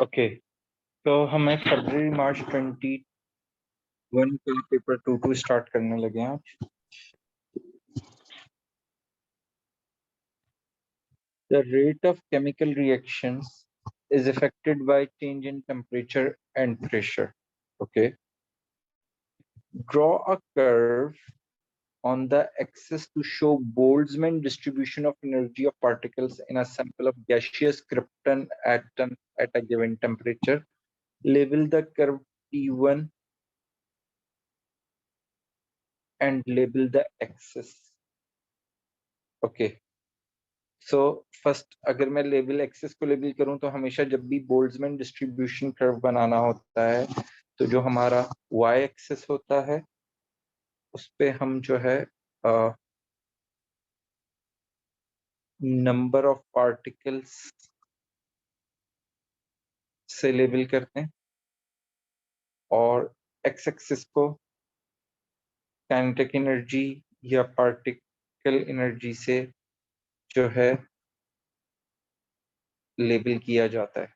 Okay, तो हमें फरवरी मार्च 21 का पेपर 2 स्टार्ट करने लगे हैं आज। The rate of chemical reactions is affected by change in temperature and pressure. Okay, draw a curve on the axis to show Boltzmann distribution of energy of particles in a sample of gaseous krypton at a given temperature. Label the curve T1 and label the axis. Okay. So first अगर मैं level axis को label करूं तो हमेशा जब भी Boltzmann distribution curve बनाना होता है तो जो हमारा वाई एक्सिस होता है उस पे हम जो है नंबर ऑफ पार्टिकल्स से लेबल करते हैं और एक्स एक्सिस को काइनेटिक एनर्जी या पार्टिकल एनर्जी से जो है लेबल किया जाता है।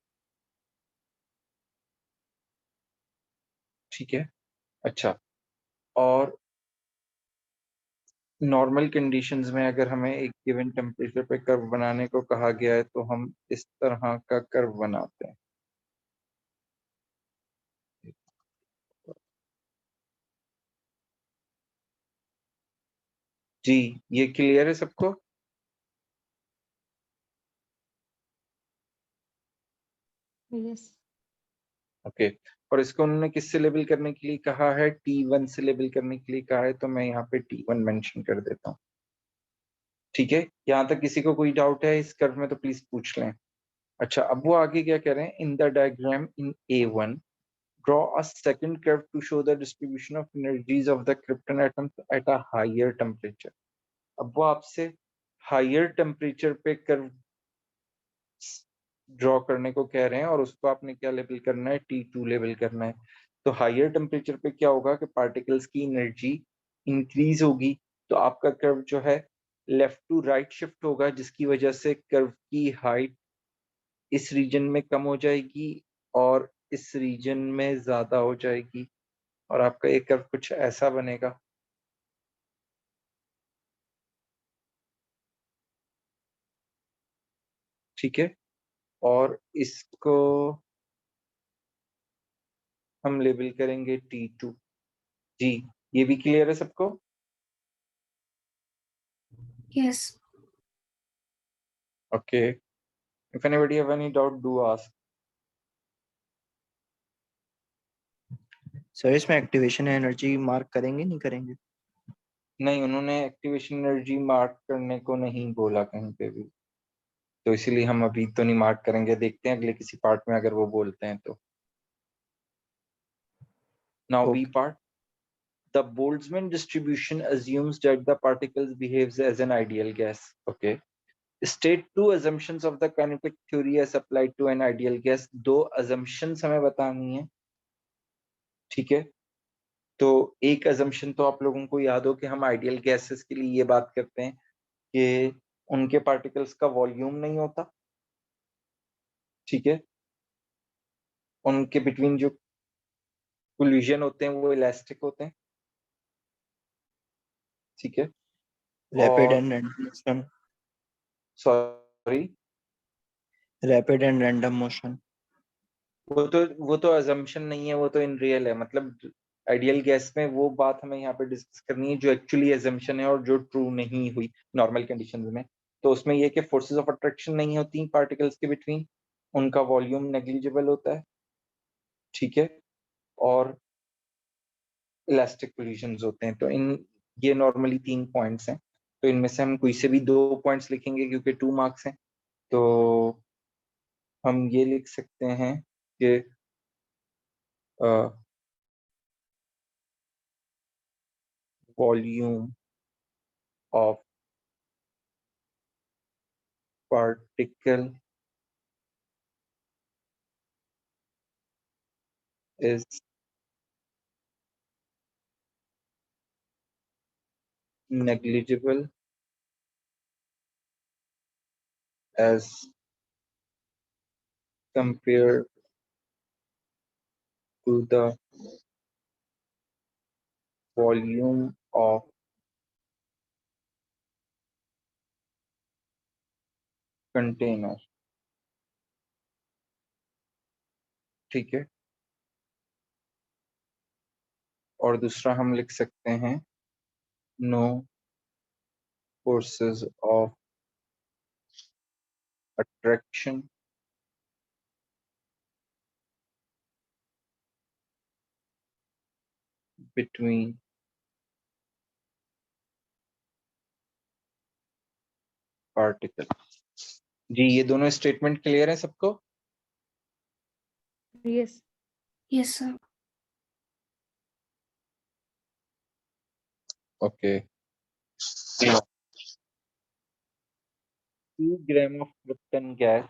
ठीक है, अच्छा। और नॉर्मल कंडीशंस में अगर हमें एक गिवन टेम्परेचर पे कर्व बनाने को कहा गया है तो हम इस तरह का कर्व बनाते हैं। जी, ये क्लियर है सबको? यस। ओके, और इसको उन्होंने किससे लेबल करने के लिए कहा है? T1 से लेबल करने के लिए कहा है, तो मैं यहाँ पे T1 मेंशन कर देता हूँ। ठीक है, यहाँ तक किसी को कोई डाउट है इस कर्व में तो प्लीज पूछ लें। अच्छा, अब वो आगे क्या कह रहे हैं? In the diagram in A1 draw a second curve to show the distribution of energies of the krypton atoms at a higher temperature. अब वो आपसे हायर टेम्परेचर पे कर्व ड्रॉ करने को कह रहे हैं और उसको आपने क्या लेबल करना है? T2 लेबल करना है। तो हायर टेम्परेचर पे क्या होगा कि पार्टिकल्स की एनर्जी इंक्रीज होगी, तो आपका कर्व जो है लेफ्ट टू राइट शिफ्ट होगा, जिसकी वजह से कर्व की हाइट इस रीजन में कम हो जाएगी और इस रीजन में ज्यादा हो जाएगी और आपका एक कर्व कुछ ऐसा बनेगा। ठीक है, और इसको हम लेबल करेंगे T2। जी, ये भी क्लियर है सबको? Yes. Okay, if anybody have any doubt do ask. Sir इसमें एक्टिवेशन एनर्जी मार्क करेंगे नहीं करेंगे? नहीं, उन्होंने एक्टिवेशन एनर्जी मार्क करने को नहीं बोला कहीं पे भी, तो इसीलिए हम अभी तो नहीं मार्क करेंगे, देखते हैं अगले किसी पार्ट में अगर वो बोलते हैं तो। Now B part, the Boltzmann distribution assumes that the particles behaves as an ideal gas. Okay, state two assumptions of the kinetic theory as applied to an ideal gas. दो assumptions हमें बतानी है। ठीक है, तो एक assumption तो आप लोगों को याद हो कि हम आइडियल गैसेस के लिए ये बात करते हैं कि उनके पार्टिकल्स का वॉल्यूम नहीं होता। ठीक है, उनके बिटवीन जो कोलिजन होते हैं वो इलास्टिक होते हैं। ठीक है, रैपिड और and random motion. Sorry, rapid and random motion. वो तो अजम्पशन नहीं है, वो तो इन रियल है। मतलब आइडियल गैस में वो बात हमें यहाँ पे डिस्कस करनी है जो एक्चुअली अजम्पशन है और जो ट्रू नहीं हुई नॉर्मल कंडीशंस में। तो उसमें ये कि फोर्सेस ऑफ अट्रैक्शन नहीं होती पार्टिकल्स के बिटवीन, उनका वॉल्यूम नेग्लिजिबल होता है। ठीक है, और इलास्टिक कोलिजन्स होते हैं। तो इन ये नॉर्मली 3 पॉइंट्स हैं, तो इनमें से हम कोई से भी 2 पॉइंट्स लिखेंगे क्योंकि 2 मार्क्स हैं। तो हम ये लिख सकते हैं कि volume of particle is negligible as compared to the volume of container. ठीक है, और दूसरा हम लिख सकते हैं no forces of attraction between particle. जी, ये दोनों स्टेटमेंट क्लियर है सबको? Yes. Yes, sir. Okay. 2 gram of krypton gas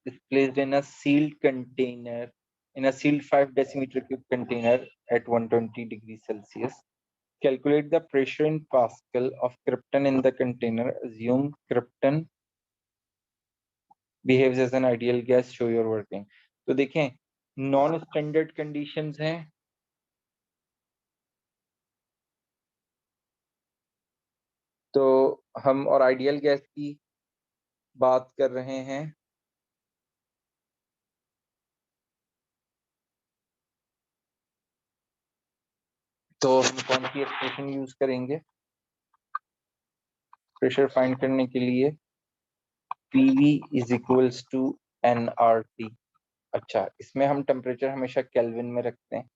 is placed in a sealed container, in a sealed 5 decimeter cube container at 120 degrees Celsius. Calculate the pressure in Pascal of krypton in the container. Assume krypton behaves as an ideal gas. Show your working. तो देखें, non standard conditions हैं, तो हम और ideal gas की बात कर रहे हैं। तो हम कौन सी एक्सप्रेशन यूज करेंगे प्रेशर फाइंड करने के लिए? PV is equals to nRT। अच्छा, इसमें हम टेम्परेचर हमेशा केल्विन में रखते हैं,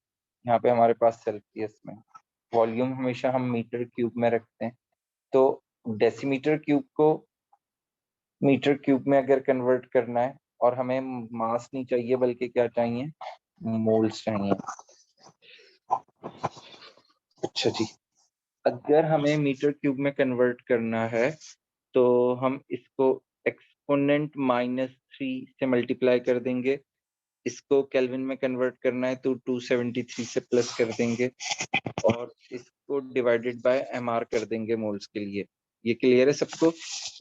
यहाँ पे हमारे पास सेल्सियस में। वॉल्यूम हमेशा हम मीटर क्यूब में रखते हैं। तो डेसीमीटर क्यूब को मीटर क्यूब में अगर कन्वर्ट करना है, और हमें मास नहीं चाहिए बल्कि क्या चाहिए, मोल्स चाहिए। अच्छा जी, अगर हमें मीटर क्यूब में कन्वर्ट करना है तो हम इसको एक्सपोनेंट -3 से मल्टीप्लाई कर देंगे। इसको केल्विन में कन्वर्ट करना है तो 273 से प्लस कर देंगे, और इसको डिवाइडेड बाय mR कर देंगे मोल्स के लिए। ये क्लियर है सबको?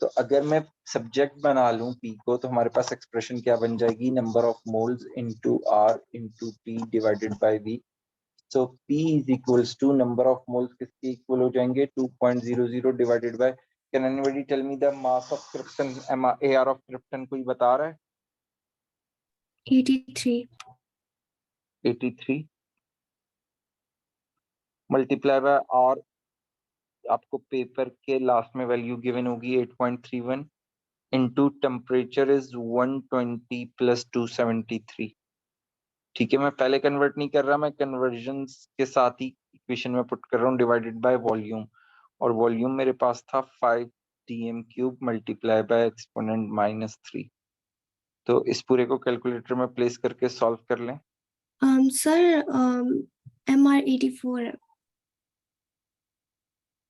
तो अगर मैं सब्जेक्ट बना लूं P को, तो हमारे पास एक्सप्रेशन क्या बन जाएगी, number of moles into R into T divided by V। So P is equals to number of moles किसके इक्वल हो जाएंगे, 2.00 divided by, can anybody tell me the mass of krypton, AR of krypton कोई बता रहा है? 83. 83 multiply by R, आपको paper के last में वैल्यू गिवन होगी 8.31 इनटू टेम्परेचर इज 120 प्लस 273। ठीक है, मैं पहले कन्वर्ट नहीं कर रहा, मैं कन्वर्जन के साथ ही इक्वेशन में पुट कर रहा हूँ, डिवाइडेड बाय वॉल्यूम, और वॉल्यूम मेरे पास था 5 dm cube multiply by exponent -3। तो इस पूरे को कैलकुलेटर में प्लेस करके सॉल्व कर लें। Sir, MR 84 है,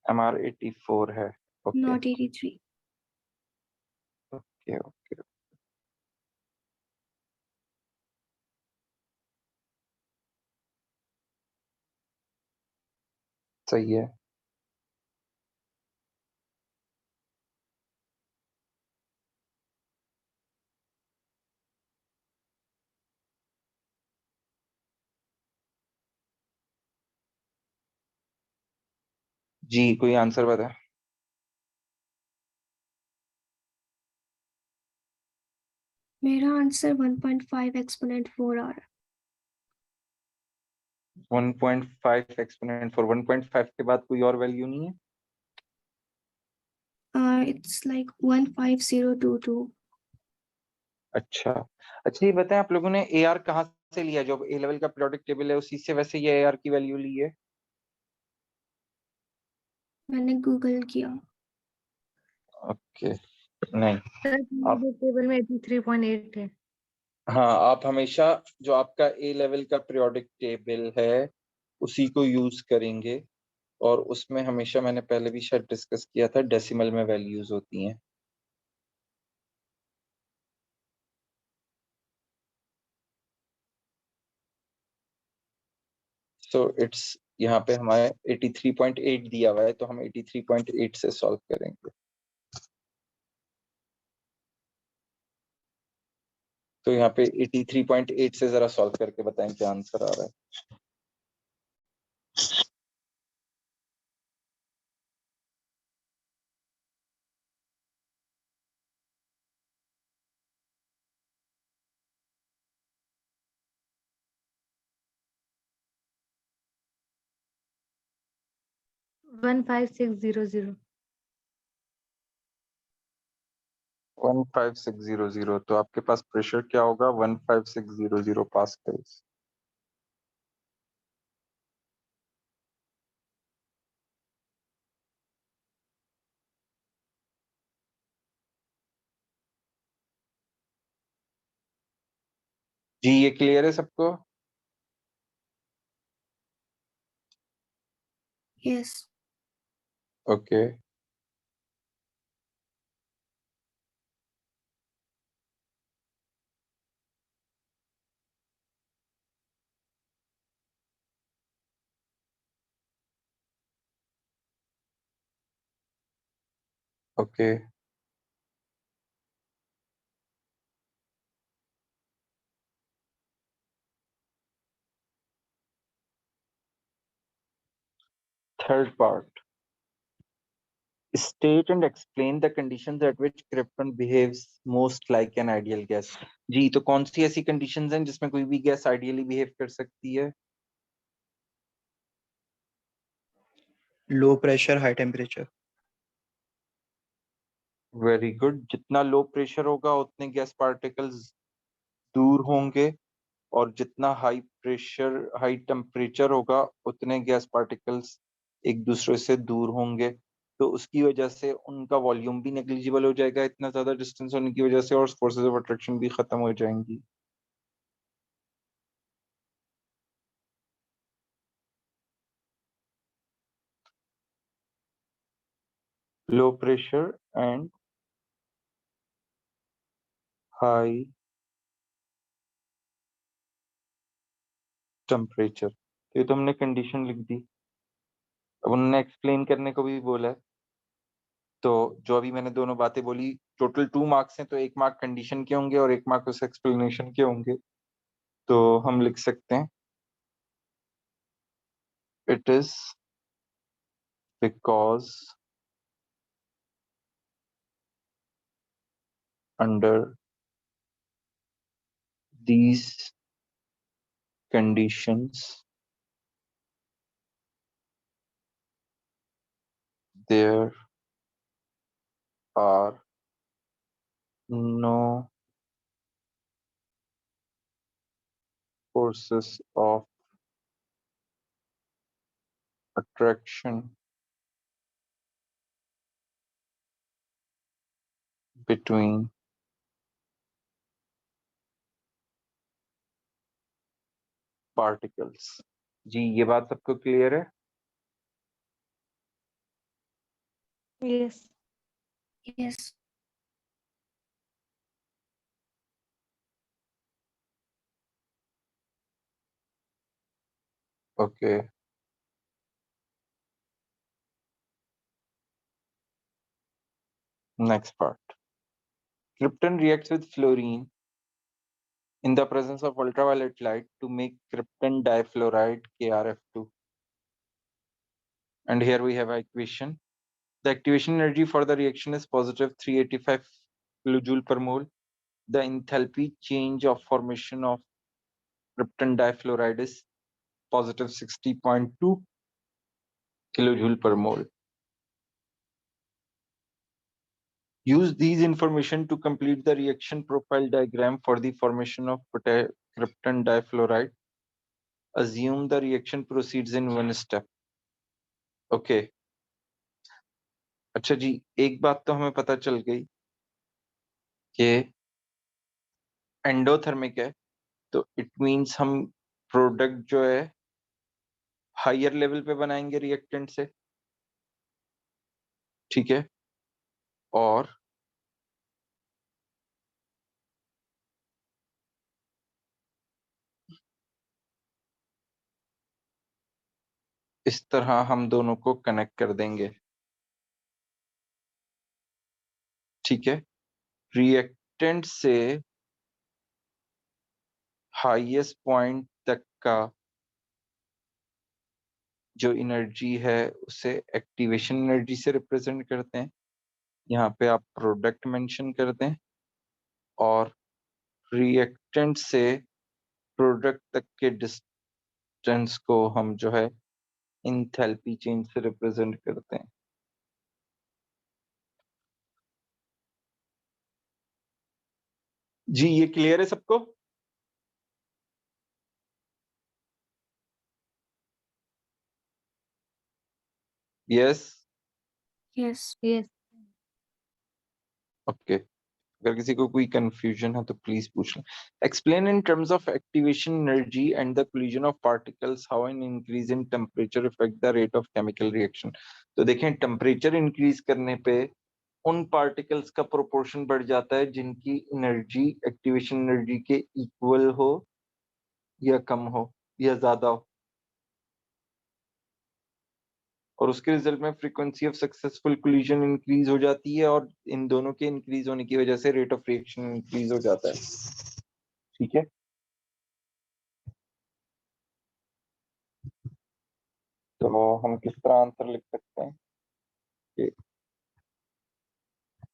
MR 84 है। Okay not 83. ओके ओके, सही है। जी, कोई आंसर बता? मेरा आंसर 1.5 एक्सपोनेंट 4 आ रहा 1.5 एक्सपोनेंट 4, 1.5 के बाद कोई और वैल्यू नहीं है? है। It's like 15022. अच्छा अच्छा, ये बताएं, आप लोगों ने AR कहाँ से लिया? जो ए लेवल का पीरियोडिक टेबल है उसी से वैसे ये AR की वैल्यू ली है? मैंने गूगल किया। ओके, नहीं सर आप, टेबल में 83.8 है। हाँ, आप हमेशा जो आपका ए लेवल का पीरियोडिक टेबल है उसी को यूज करेंगे, और उसमें हमेशा, मैंने पहले भी शायद डिस्कस किया था, डेसिमल में वैल्यूज होती हैं। सो इट्स, यहाँ पे हमारे 83.8 दिया हुआ है, तो हम 83.8 से सॉल्व करेंगे। तो यहाँ पे 83.8 से जरा सॉल्व करके बताएं क्या आंसर आ रहा है। One five six zero zero 15600, तो आपके पास प्रेशर क्या होगा? 15600 पास्कल्स। जी ये क्लियर है सबको? Yes. Okay. Okay, third part. State and explain the conditions at which krypton behaves most like an ideal gas. जी तो कौन सी ऐसी conditions हैं जिसमें कोई भी गैस ideally behave कर सकती है? Low pressure high temperature. Very good. जितना लो प्रेशर होगा उतने गैस पार्टिकल्स दूर होंगे, और जितना हाई प्रेशर हाई टेम्परेचर होगा उतने गैस पार्टिकल्स एक दूसरे से दूर होंगे। तो उसकी वजह से उनका वॉल्यूम भी नेग्लिजिबल हो जाएगा इतना ज्यादा डिस्टेंस होने की वजह से, और फोर्सेस ऑफ अट्रैक्शन भी खत्म हो जाएंगी। Low pressure and high temperature, तो ये तो हमने कंडीशन लिख दी। अब उन्होंने एक्सप्लेन करने को भी बोला है, तो जो अभी मैंने दोनों बातें बोली, टोटल 2 मार्क्स हैं, तो 1 मार्क कंडीशन के होंगे और 1 मार्क उस एक्सप्लेनेशन के होंगे। तो हम लिख सकते हैं it is because under these conditions there are no forces of attraction between particles। जी ये बात सबको क्लियर है? Yes Yes. Okay, next part. Krypton reacts with fluorine in the presence of ultraviolet light to make krypton difluoride KrF2. And here we have an equation. The activation energy for the reaction is positive 385 kilojoule per mole. The enthalpy change of formation of krypton difluoride is positive 60.2 kilojoule per mole. Use these information to complete the reaction profile diagram for the formation of krypton difluoride. Assume the reaction proceeds in one step. Okay. अच्छा जी, एक बात तो हमें पता चल गई कि endothermic है, तो इट मींस हम प्रोडक्ट जो है हायर लेवल पे बनाएंगे रिएक्टेंट से, ठीक है? और इस तरह हम दोनों को कनेक्ट कर देंगे, ठीक है? रिएक्टेंट से हाईएस्ट पॉइंट तक का जो एनर्जी है उसे एक्टिवेशन एनर्जी से रिप्रेजेंट करते हैं। यहाँ पे आप प्रोडक्ट मेंशन कर दें और रिएक्टेंट से प्रोडक्ट तक के डिस्टेंस को हम जो है इंथैल्पी चेंज से रिप्रेजेंट करते हैं। जी ये क्लियर है सबको? Yes Yes. Yes. ओके। अगर किसी को कोई कंफ्यूजन है तो प्लीज पूछ लें। Explain in terms of activation energy and the collision of particles how an increase in temperature effect the rate of chemical reaction. तो देखें टेम्परेचर इंक्रीज करने पे उन पार्टिकल्स का प्रोपोर्शन बढ़ जाता है जिनकी एनर्जी एक्टिवेशन एनर्जी के इक्वल हो या कम हो या ज्यादा हो, और उसके रिजल्ट में frequency of successful collision increase हो जाती है और इन दोनों के इंक्रीज होने की वजह से रेट ऑफ रिएक्शन इंक्रीज हो जाता है। ठीक है, तो हम किस तरह आंसर लिख सकते हैं कि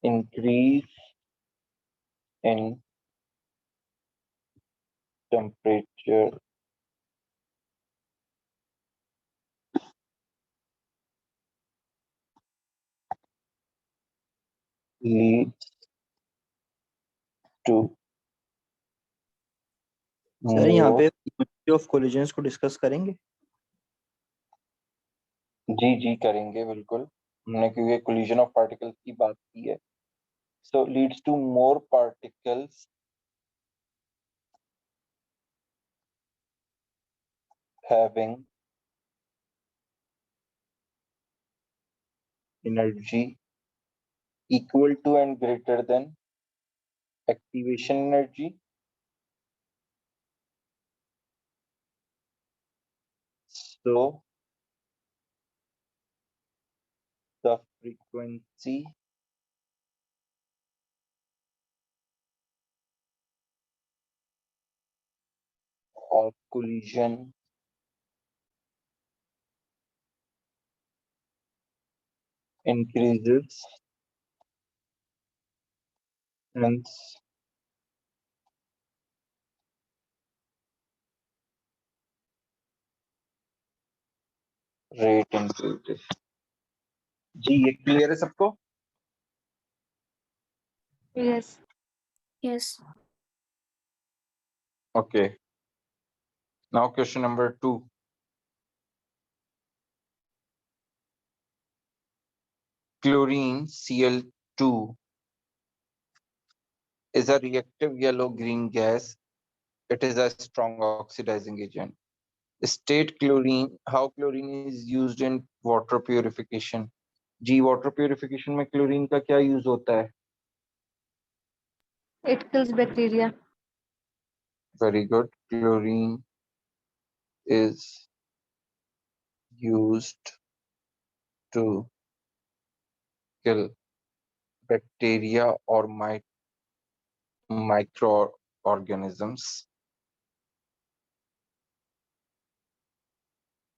increase in temperature leads to sir यहाँ मोर। पे ऑफ कोलिजन्स को डिस्कस करेंगे। जी जी करेंगे बिल्कुल, हमने क्योंकि कोलिजन ऑफ पार्टिकल्स की बात की है। So leads to more particles having energy equal to and greater than activation energy. So the frequency of collision increases, hence rate increases. जी ये क्लियर है सबको? Yes. Yes. Okay. Now question number 2. Chlorine Cl2 is a reactive yellow-green gas. It is a strong oxidizing agent. State chlorine, how chlorine is used in water purification. जी water purification में chlorine का क्या use होता है? It kills bacteria. Very good, chlorine is used to kill bacteria or microorganisms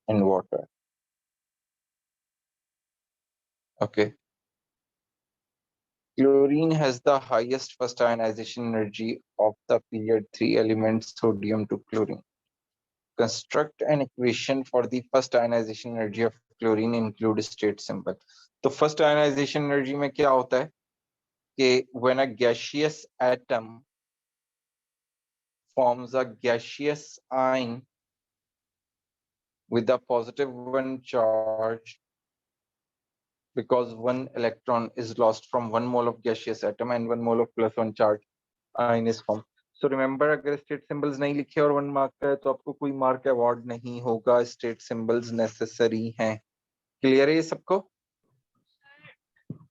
in water. Okay. Chlorine has the highest first ionization energy of the period 3 elements sodium to chlorine. Construct an equation for the first ionization energy of chlorine include state symbol. तो first ionization energy में क्या होता है कि when a gaseous atom forms a gaseous ion with a positive one charge because one electron is lost from 1 mole of gaseous atom and 1 mole of plus one charge ion is formed. So remember अगर state symbols नहीं लिखे और 1 mark का है तो आपको कोई mark award नहीं होगा, स्टेट सिंबल्स नेसेसरी हैं। क्लियर है ये सबको?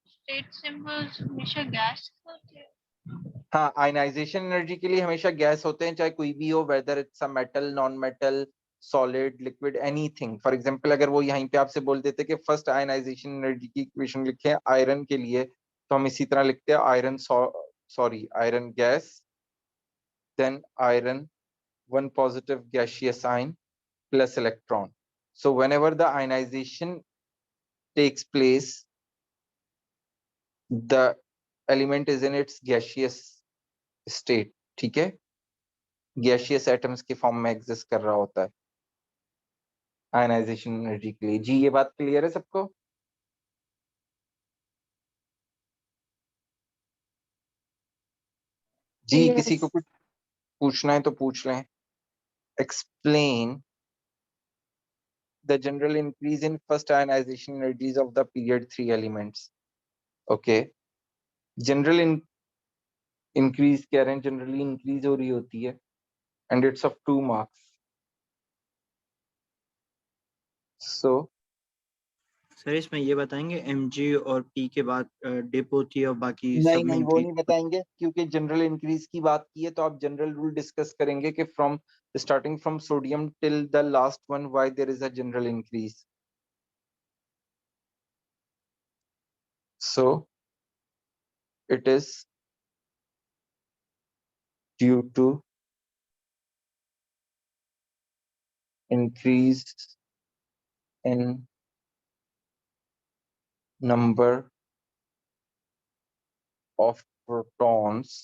स्टेट सिंबल्स हमेशा गैस होते हैं। हाँ, आयनाइजेशन एनर्जी के लिए हमेशा गैस होते हैं, चाहे कोई भी हो, whether it's a metal, non metal, solid, liquid, anything. For example अगर वो यहीं पे आपसे बोल देते कि फर्स्ट आयनाइजेशन एनर्जी की इक्वेशन लिखें आयरन के लिए, तो हम इसी तरह लिखते हैं iron iron gas, then iron one positive gaseous ion plus electron. So whenever the ionization takes place, the element is in its gaseous state. ठीक है, गैशियस एटम्स के फॉर्म में एग्जिस्ट कर रहा होता है आयनाइजेशन एनर्जी के लिए। जी ये बात क्लियर है सबको? जी किसी को Yes. कुछ पूछना है तो पूछ लें। Explain the general increase in first ionisation energies of the period 3 elements. Okay, general increase कह रहे हैं, जनरली इंक्रीज हो रही होती है and it's of 2 marks. So sir इसमें ये बताएंगे mg और p के बाद डिप होती है और बाकी सब नहीं में नहीं वो इंक्रीज। नहीं बताएंगे, क्योंकि जनरल इंक्रीज की बात की है तो आप जनरल रूल डिस्कस करेंगे कि from starting from sodium till the last one why there is a general increase. So it is due to increase in number of protons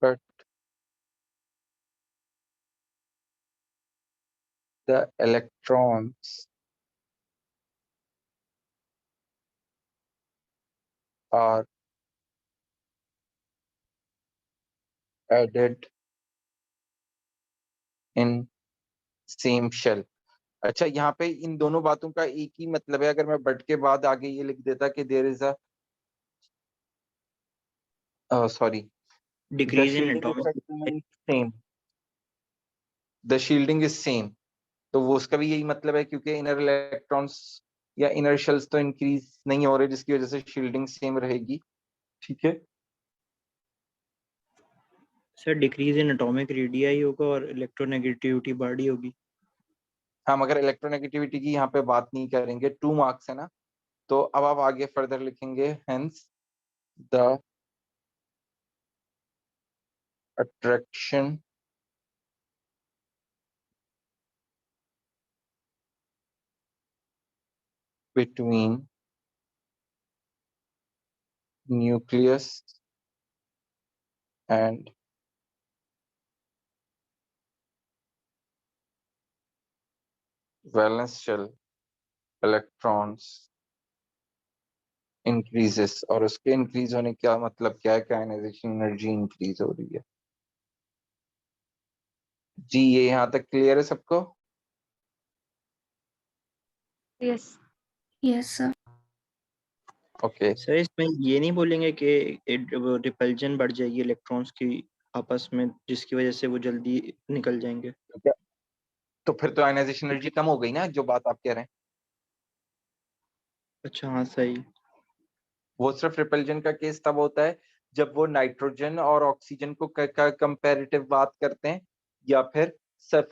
but the electrons are added in same shell। अच्छा, यहाँ पे इन दोनों बातों का एक ही मतलब है। अगर मैं बट के बाद आगे ये लिख देता कि there is a sorry the decrease in shielding atomic. Effect remain same, the shielding is same, तो वो उसका भी यही मतलब है, क्योंकि इनर इलेक्ट्रॉन्स या इनर शेल्स तो इंक्रीज नहीं हो रहे, जिसकी वजह से शील्डिंग सेम रहेगी। ठीक है, sir decrease in atomic radii होगा और इलेक्ट्रोनेगेटिविटी बढ़ी होगी। हम अगर इलेक्ट्रोनेगेटिविटी की यहाँ पे बात नहीं करेंगे, 2 मार्क्स है ना, तो अब आप आगे फर्दर लिखेंगे hence the attraction between nucleus and valence shell electrons increases. और उसके इंक्रीज होने का मतलब क्या है कि आयनाइजेशन एनर्जी इंक्रीज हो रही है। जी ये यहाँ तक क्लियर है सबको? Yes. Yes, sir. Okay sir इसमें ये नहीं बोलेंगे कि रिपल्जन बढ़ जाएगी इलेक्ट्रॉन्स की आपस में, जिसकी वजह से वो जल्दी निकल जाएंगे। तो फिर तो आयनाइजेशन एनर्जी कम हो गई ना, जो बात आप कह रहे हैं। अच्छा हाँ सही। वो सिर्फ रिपल्जन का केस तब होता है जब वो नाइट्रोजन और ऑक्सीजन को कंपैरेटिव बात करते हैं, या फिर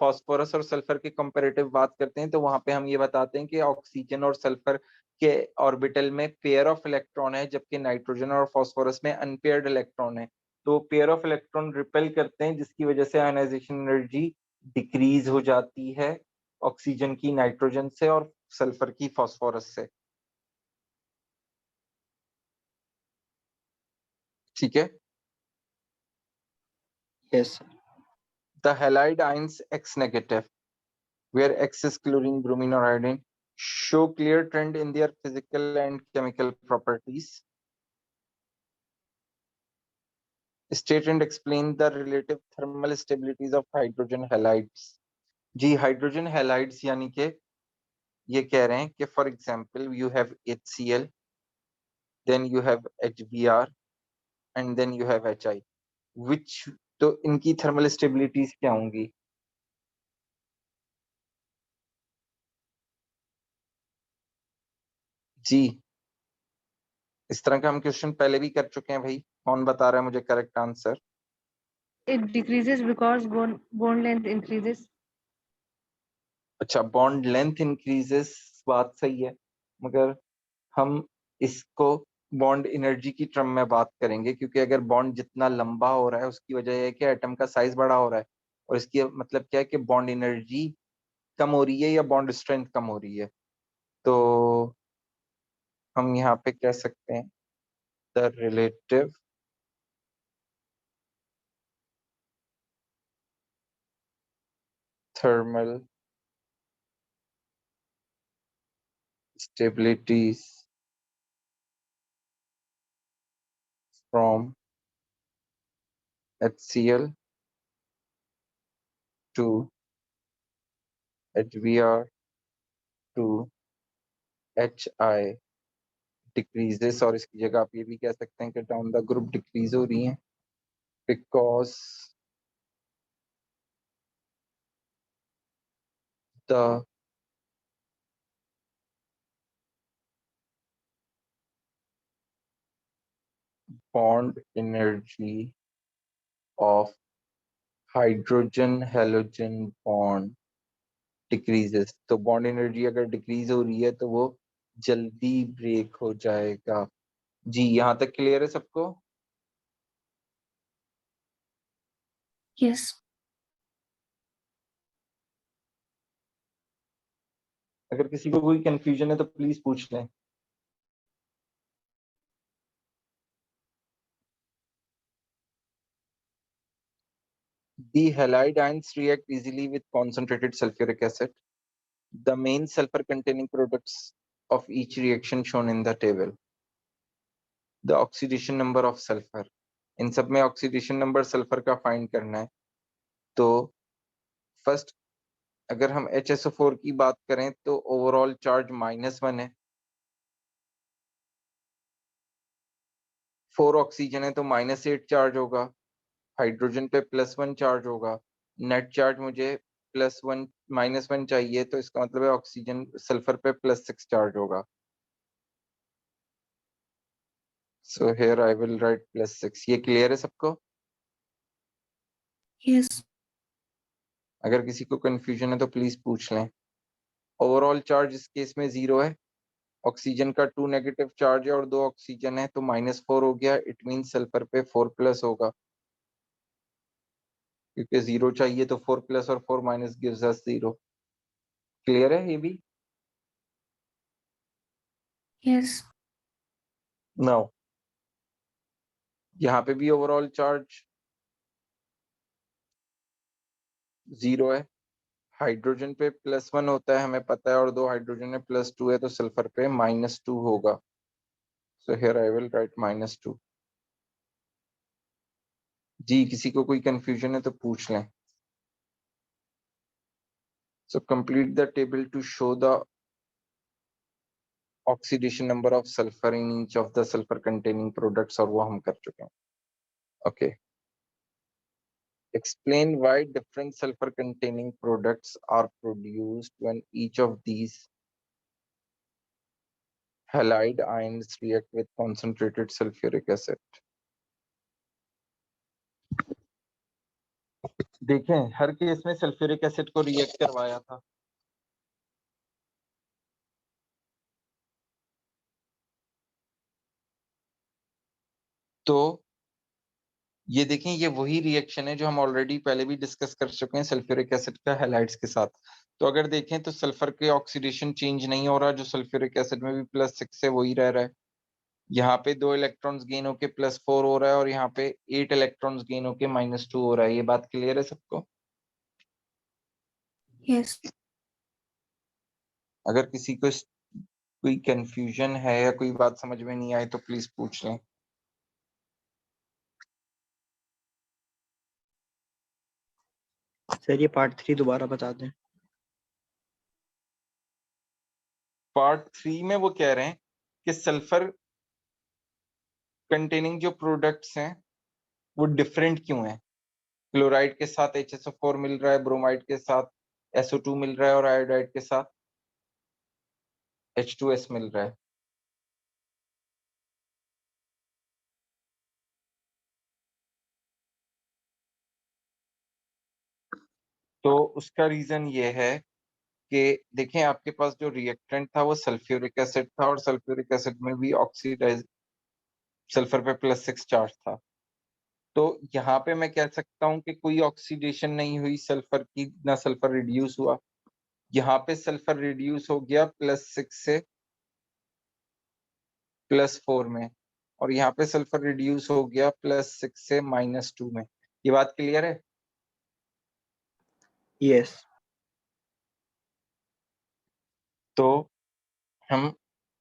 फास्फोरस और सल्फर के कंपैरेटिव बात करते हैं, तो वहां पे हम ये बताते हैं कि ऑक्सीजन और सल्फर के ऑर्बिटल में पेयर ऑफ इलेक्ट्रॉन है, जबकि नाइट्रोजन और फास्फोरस में अनपेयर्ड इलेक्ट्रॉन है। तो पेयर ऑफ इलेक्ट्रॉन रिपेल करते हैं, जिसकी वजह से आयनाइजेशन एनर्जी डिक्रीज हो जाती है ऑक्सीजन की नाइट्रोजन से और सल्फर की फास्फोरस से। ठीक है, yes the halide ions X negative, where X is chlorine, bromine, or iodine, show clear trend in their physical and chemical properties. State and explain the relative thermal stabilities of hydrogen halides. जी hydrogen halides यानी कि ये कह रहे हैं कि for example you have HCl, then you have HBr, and then you have HI, which तो इनकी थर्मल स्टेबिलिटीज क्या होंगी? जी इस तरह का हम क्वेश्चन पहले भी कर चुके हैं भाई। कौन बता रहा है मुझे correct answer? It decreases because bond length increases. अच्छा, बॉन्ड लेंथ इंक्रीजेस, बात सही है, मगर हम इसको बॉन्ड एनर्जी की टर्म में बात करेंगे, क्योंकि अगर बॉन्ड जितना लंबा हो रहा है उसकी वजह यह है कि एटम का साइज बड़ा हो रहा है, और इसकी मतलब क्या है कि बॉन्ड एनर्जी कम हो रही है या बॉन्ड स्ट्रेंथ कम हो रही है। तो हम यहाँ पे कह सकते हैं the relative thermal stabilities from HCl to HBr to HI decreases, और इसकी जगह आप ये भी कह सकते हैं कि डाउन द ग्रुप डिक्रीज हो रही है because the bond energy of hydrogen halogen bond decreases। तो बॉन्ड एनर्जी अगर डिक्रीज हो रही है तो वो जल्दी ब्रेक हो जाएगा। जी, यहाँ तक क्लियर है सबको? Yes. अगर किसी को कोई कंफ्यूजन है तो प्लीज पूछ लें। The halide ions react easily with concentrated sulfuric acid. The main sulfur-containing products of each reaction shown in the table. The oxidation number of sulfur. इन सब में ऑक्सीडेशन नंबर सल्फर का फाइंड करना है। तो फर्स्ट अगर हम HSO4 की बात करें तो ओवरऑल चार्ज -1 है, 4 ऑक्सीजन है तो -8 चार्ज होगा, हाइड्रोजन पे +1 चार्ज होगा, नेट चार्ज मुझे +1 -1 चाहिए, तो इसका मतलब है ऑक्सीजन सल्फर पे +6 चार्ज होगा। So here I will right +6। ये क्लियर है सबको? Yes. अगर किसी को कंफ्यूजन है तो प्लीज पूछ लें। ओवरऑल चार्ज इस केस में 0 है, ऑक्सीजन का 2 नेगेटिव चार्ज है और 2 ऑक्सीजन है तो -4 हो गया। इट मीन सल्फर पे 4+ होगा, क्योंकि 0 चाहिए तो 4+ और 4- गिव्स अस 0। क्लियर है ये भी? Yes. नो, यहाँ पे भी ओवरऑल चार्ज 0 है, हाइड्रोजन पे +1 होता है हमें पता है, और 2 हाइड्रोजन में +2 है तो सल्फर पे -2 होगा। So here I will write -2। जी, किसी को कोई कंफ्यूजन है तो पूछ लें। So complete the table to show the oxidation number of sulphur in each of the sulphur containing products, और वो हम कर चुके हैं। Okay, explain why different sulfur containing products are produced when each of these halide ions react with concentrated sulfuric acid। देखें, हर case में sulphuric acid को react करवाया था। तो ये देखें, ये वही रिएक्शन है जो हम ऑलरेडी पहले भी डिस्कस कर चुके हैं सल्फ्यूरिक एसिड का हैलाइड्स के साथ। तो अगर देखें तो सल्फर के ऑक्सीडेशन चेंज नहीं हो रहा, जो सल्फ्यूरिक एसिड में भी +6 है वही रह रहा है। यहाँ पे 2 इलेक्ट्रॉन्स गेन होके +4 हो रहा है, और यहाँ पे 8 इलेक्ट्रॉन्स गेन होके -2 हो रहा है। ये बात क्लियर है सबको? Yes. अगर किसी को कोई कंफ्यूजन है या कोई बात समझ में नहीं आए तो प्लीज पूछ लें। सर ये पार्ट 3 दोबारा बता दें। पार्ट 3 में वो कह रहे हैं कि सल्फर कंटेनिंग जो प्रोडक्ट्स हैं वो डिफरेंट क्यों है। क्लोराइड के साथ HSO4 मिल रहा है, ब्रोमाइड के साथ SO2 मिल रहा है, और आयोडाइड के साथ H2S मिल रहा है। तो उसका रीजन ये है कि देखें, आपके पास जो रिएक्टेंट था वो सल्फ्यूरिक एसिड था, और सल्फ्यूरिक एसिड में भी सल्फर पे +6 चार्ज था। तो यहाँ पे मैं कह सकता हूँ कि कोई ऑक्सीडेशन नहीं हुई सल्फर की, ना सल्फर रिड्यूस हुआ। यहाँ पे सल्फर रिड्यूस हो गया +6 से +4 में, और यहाँ पे सल्फर रिड्यूस हो गया +6 से -2 में। ये बात क्लियर है? यस। तो हम,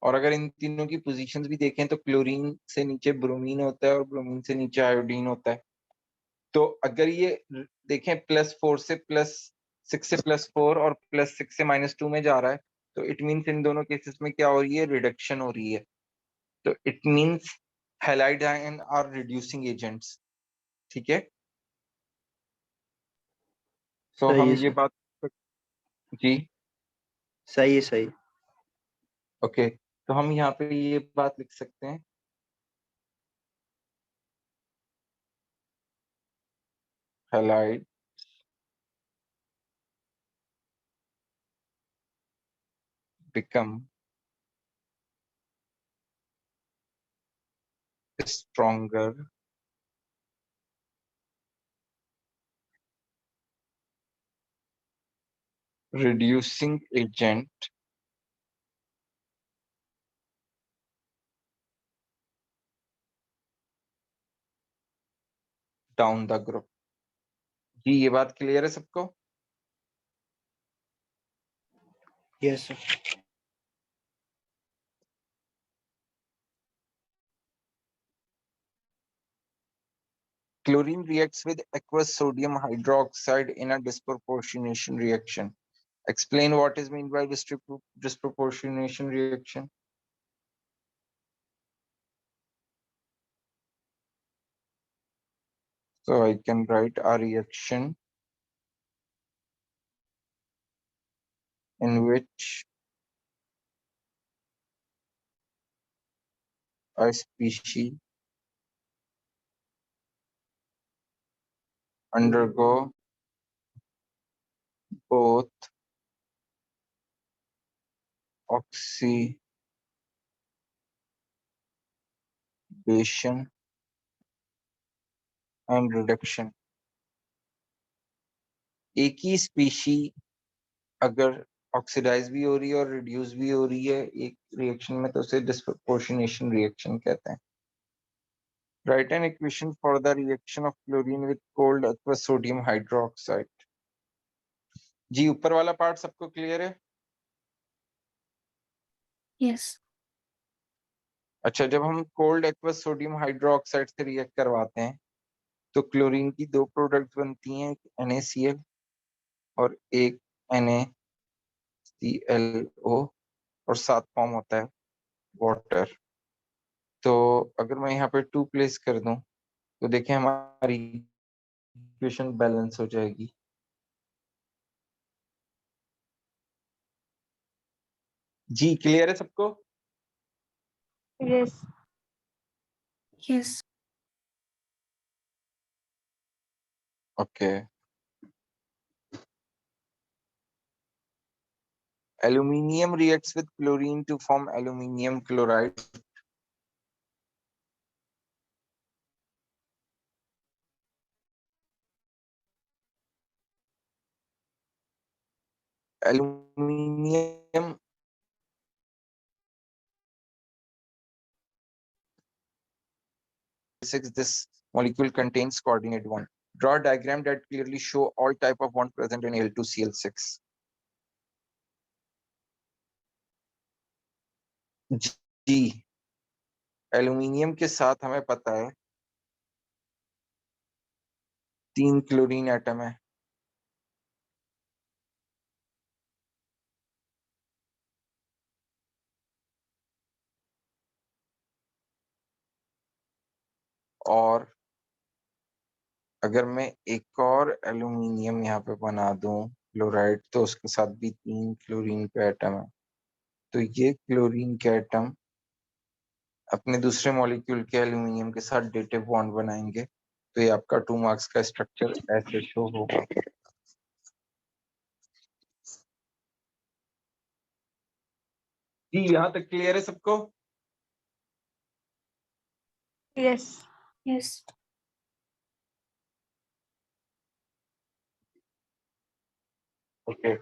और अगर इन तीनों की पोजीशंस भी देखें तो क्लोरीन से नीचे ब्रोमीन होता है और ब्रोमीन से नीचे आयोडीन होता है। तो अगर ये देखें +4 से +6 से +4 और +6 से -2 में जा रहा है, तो इट मीन्स इन दोनों केसेस में क्या हो रही है, रिडक्शन हो रही है। तो it means halide ion are reducing agents. ठीक है, तो सही हम है ये सर। बात, जी सही है सही। ओके, तो हम यहाँ पे ये बात लिख सकते हैं, halide become stronger reducing agent down the group। जी ये बात क्लियर है सबको? Yes sir. Chlorine reacts with aqueous sodium hydroxide in a disproportionation reaction। Explain what is meant by disproportionation reaction। So I can write a reaction in which a species undergo both oxidation and reduction। एक ही species अगर oxidise भी हो रही है और reduce भी हो रही है एक रिएक्शन में, तो उसे डिस्प्रोपोर्शनेशन रिएक्शन कहते हैं। Write an equation for the reaction of chlorine with cold aqueous sodium hydroxide. जी ऊपर वाला पार्ट सबको क्लियर है? Yes. अच्छा, जब हम कोल्ड aqueous सोडियम हाइड्रोक्साइड से रिएक्ट करवाते हैं तो क्लोरीन की दो प्रोडक्ट्स बनती हैं, एक NaCl और एक NaClO, और साथ फॉर्म होता है वाटर। तो अगर मैं यहाँ पे 2 प्लेस कर दूं तो देखें हमारी इक्वेशन बैलेंस हो जाएगी। जी क्लियर है सबको? Yes. Yes. Okay, aluminium reacts with chlorine to form aluminium chloride। Aluminium this molecule contains coordinate bond। Draw a diagram that clearly show all type of bond present in Al2Cl6। जी, aluminium के साथ हमें पता है 3 chlorine atom है, और अगर मैं एक और एल्यूमिनियम यहाँ पे बना दूं क्लोराइड, तो उसके साथ भी 3 क्लोरीन के एटम है। तो ये क्लोरीन के एटम अपने दूसरे मॉलिक्यूल के एल्यूमिनियम के साथ डेटिव बॉन्ड बनाएंगे। तो ये आपका 2 मार्क्स का स्ट्रक्चर ऐसे शो होगा। जी यहाँ तक क्लियर है सबको? Yes. Yes. Okay.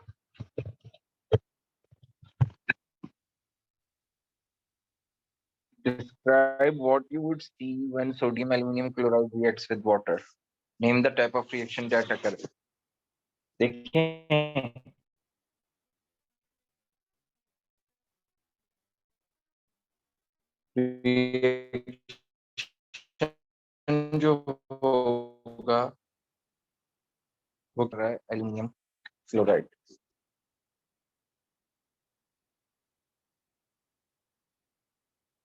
Describe what you would see when sodium aluminum chloride reacts with water. Name the type of reaction that occurs. देखें reaction जो होगा वो कर रहा है एल्यूमिनियम क्लोराइड.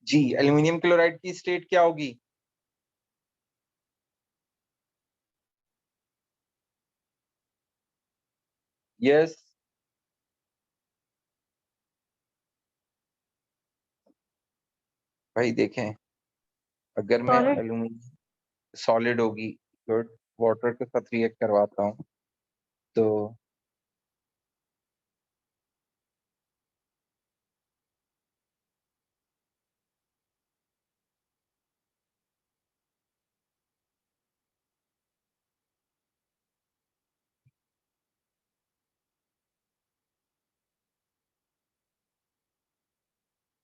जी एल्यूमिनियम क्लोराइड की स्टेट क्या होगी? यस भाई देखें, अगर मैं Solid. एल्यूमिनियम सॉलिड होगी, गुड, वाटर के साथ रिएक्ट करवाता हूँ तो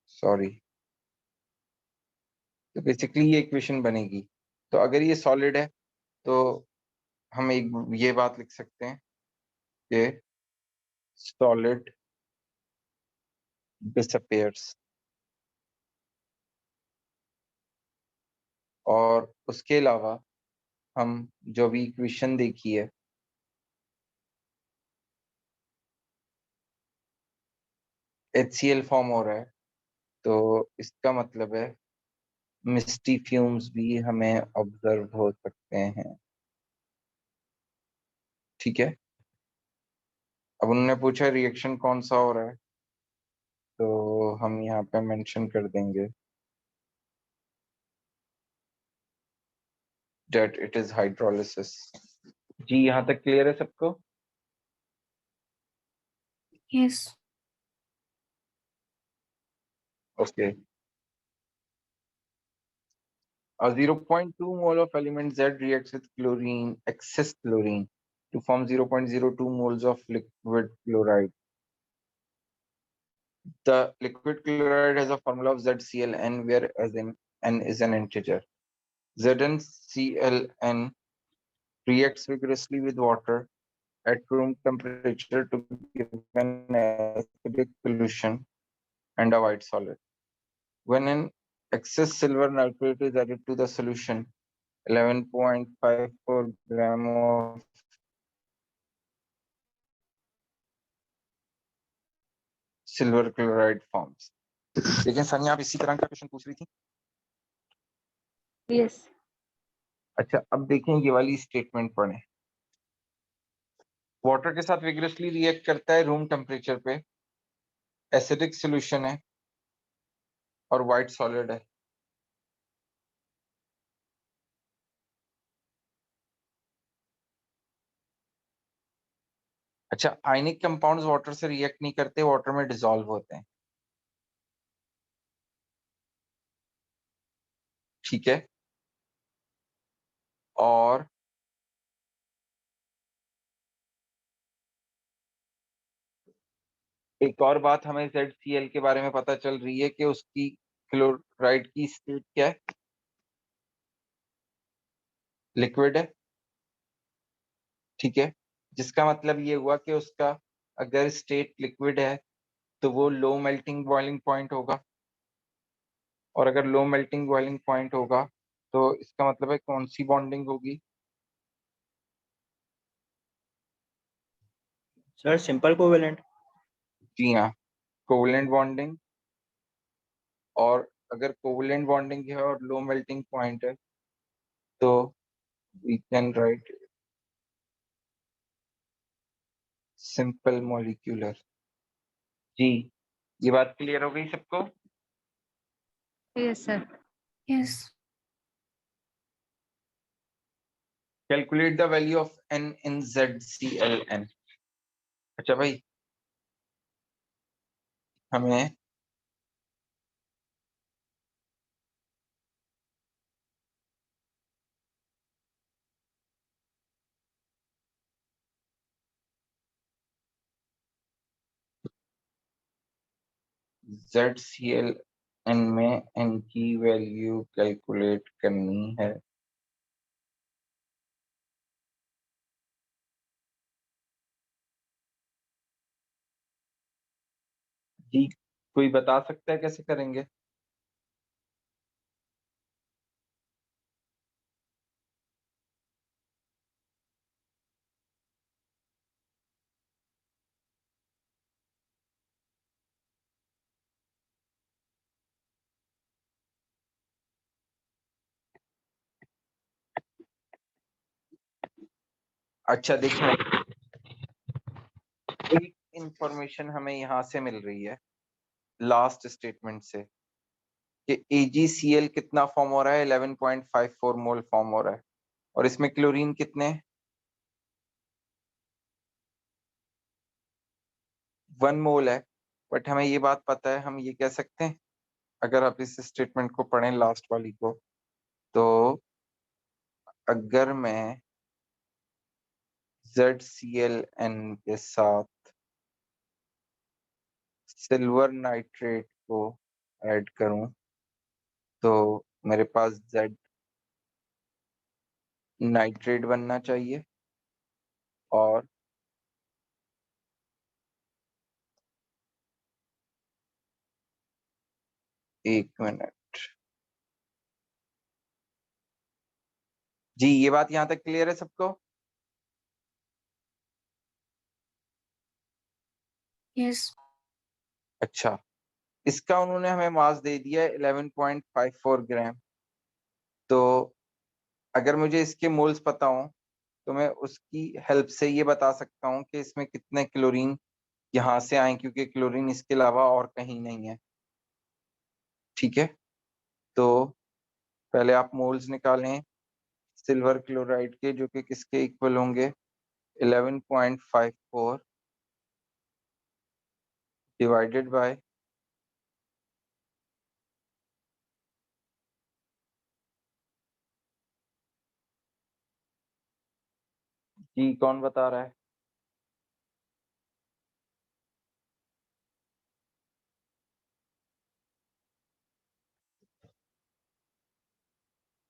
सॉरी, तो बेसिकली ये इक्वेशन बनेगी. तो अगर ये सॉलिड है तो हम एक ये बात लिख सकते हैं कि सॉलिड disappears. और उसके अलावा हम जो भी इक्वेशन देखी है HCl फॉर्म हो रहा है, तो इसका मतलब है मिस्टी फ्यूम्स भी हमें ऑब्जर्व हो सकते हैं. ठीक है, अब उन्होंने पूछा रिएक्शन कौन सा हो रहा है, तो हम यहाँ पे मेंशन कर देंगे that it is hydrolysis. जी यहाँ तक क्लियर है सबको? Yes. Okay. A 0.2 mole of element Z reacts with chlorine, excess chlorine, to form 0.02 moles of liquid chloride. The liquid chloride has a formula of ZClN, where as in N is an integer. ZnClN reacts vigorously with water at room temperature to give an acidic solution and a white solid. When an excess silver nitrate is added to the solution, 11.54 gram of silver chloride forms. लेकिन sir आप इसी तरह का question पूछ रही थी. Yes. अच्छा, अब देखें ये वाली स्टेटमेंट पढ़ें. वाटर के साथ विग्रेसली रिएक्ट करता है रूम टेम्परेचर पे, एसिडिक सॉल्यूशन है और व्हाइट सॉलिड है. अच्छा, आयनिक कंपाउंड्स वाटर से रिएक्ट नहीं करते, वाटर में डिसॉल्व होते हैं. ठीक है, और एक और बात हमें ZCl के बारे में पता चल रही है कि उसकी क्लोराइड की स्टेट क्या है? लिक्विड है. ठीक है, जिसका मतलब ये हुआ कि उसका अगर स्टेट लिक्विड है तो वो लो मेल्टिंग बॉइलिंग पॉइंट होगा, और अगर लो मेल्टिंग बॉइलिंग पॉइंट होगा तो इसका मतलब है कौन सी बॉन्डिंग होगी? Sir simple covalent. जी हाँ, कोवलेंट बॉन्डिंग. और अगर कोवलेंट बॉन्डिंग है और लो मेल्टिंग पॉइंट है तो we can write simple molecular. जी, ये बात क्लियर हो गई सबको? Yes, sir. Yes. Calculate the value of N in ZClN. अच्छा भाई, हमें ZCl n में n की वैल्यू कैलकुलेट करनी है। जी, कोई बता सकता है कैसे करेंगे? अच्छा देखिए, एक इंफॉर्मेशन हमें यहाँ से मिल रही है लास्ट स्टेटमेंट से कि AgCl कितना फॉर्म हो रहा है, 11.54 मोल फॉर्म हो रहा है, और इसमें क्लोरीन कितने, 1 मोल है। बट हमें ये बात पता है, हम ये कह सकते हैं अगर आप इस स्टेटमेंट को पढ़ें लास्ट वाली को, तो अगर मैं ZClN के साथ सिल्वर नाइट्रेट को ऐड करूं तो मेरे पास Z नाइट्रेट बनना चाहिए, और एक मिनट जी, ये बात यहाँ तक क्लियर है सबको? yes, अच्छा, इसका उन्होंने हमें मास दे दिया है 11.54 ग्राम। तो अगर मुझे इसके मोल्स पता हो तो मैं उसकी हेल्प से ये बता सकता हूँ कि इसमें कितने क्लोरीन यहाँ से आए, क्योंकि क्लोरीन इसके अलावा और कहीं नहीं है। ठीक है, तो पहले आप मोल्स निकालें सिल्वर क्लोराइड के, जो कि किसके इक्वल होंगे, 11.54 डिवाइडेड बाय जी, कौन बता रहा है?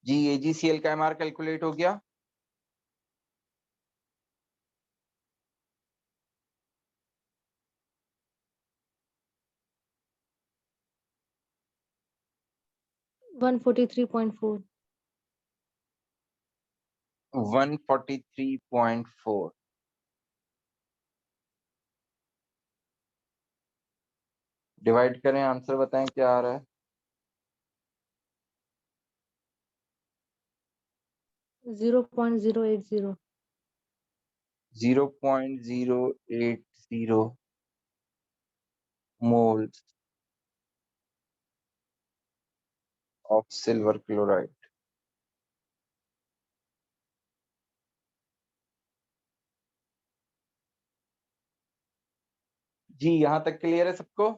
जी, AgCl का MR कैलकुलेट हो गया। वन 143.4. 143.4। डिवाइड करें, आंसर बताएं क्या आ रहा है। 0.080. 0.080 moles of silver chloride। जी, यहाँ तक क्लियर है सबको?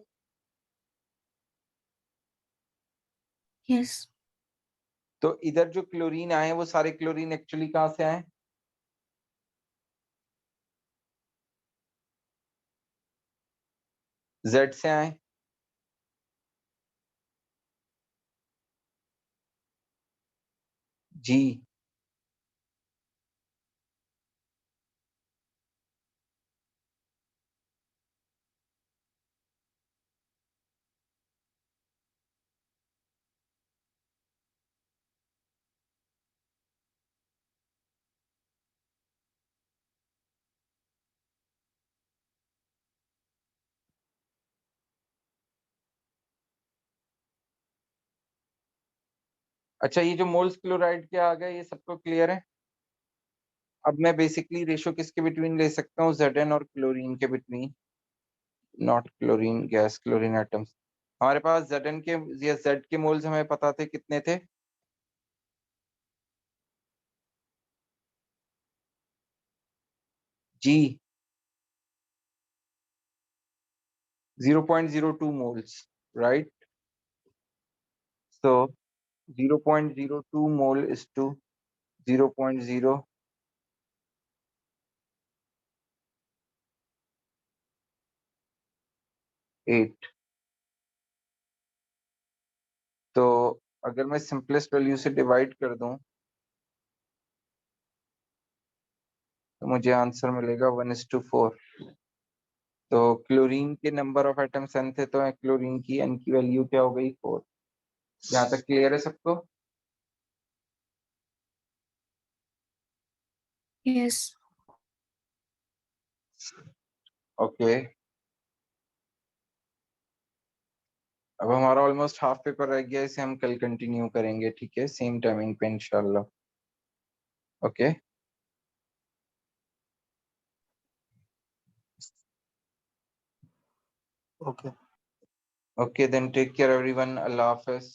yes, तो इधर जो क्लोरीन आए वो सारे क्लोरीन एक्चुअली कहाँ से आए? Z से आए। जी, अच्छा, ये जो मोल्स क्लोराइड के आ गए ये सबको क्लियर है। अब मैं बेसिकली रेशो किसके बिटवीन ले सकता हूँ, Zn और क्लोरीन के between, not chlorine gas, chlorine atoms. हमारे पास Zn के या Z के मोल्स हमें पता थे, कितने थे? जी, 0.02 moles, right? So 0.02 mole is to 0.08, अगर मैं सिंपलेस्ट वैल्यू से डिवाइड कर दूं तो मुझे आंसर मिलेगा 1:4। तो क्लोरीन के नंबर ऑफ एटम्स n थे, तो क्लोरीन की n की वैल्यू क्या हो गई 4। यहाँ तक क्लियर है सबको? Yes. ओके, अब हमारा ऑलमोस्ट हाफ पेपर रह गया, इसे हम कल कंटिन्यू करेंगे, ठीक है, सेम टाइमिंग पे इंशाल्लाह। Okay Okay. Okay, then take care everyone, अल्लाह हाफिज।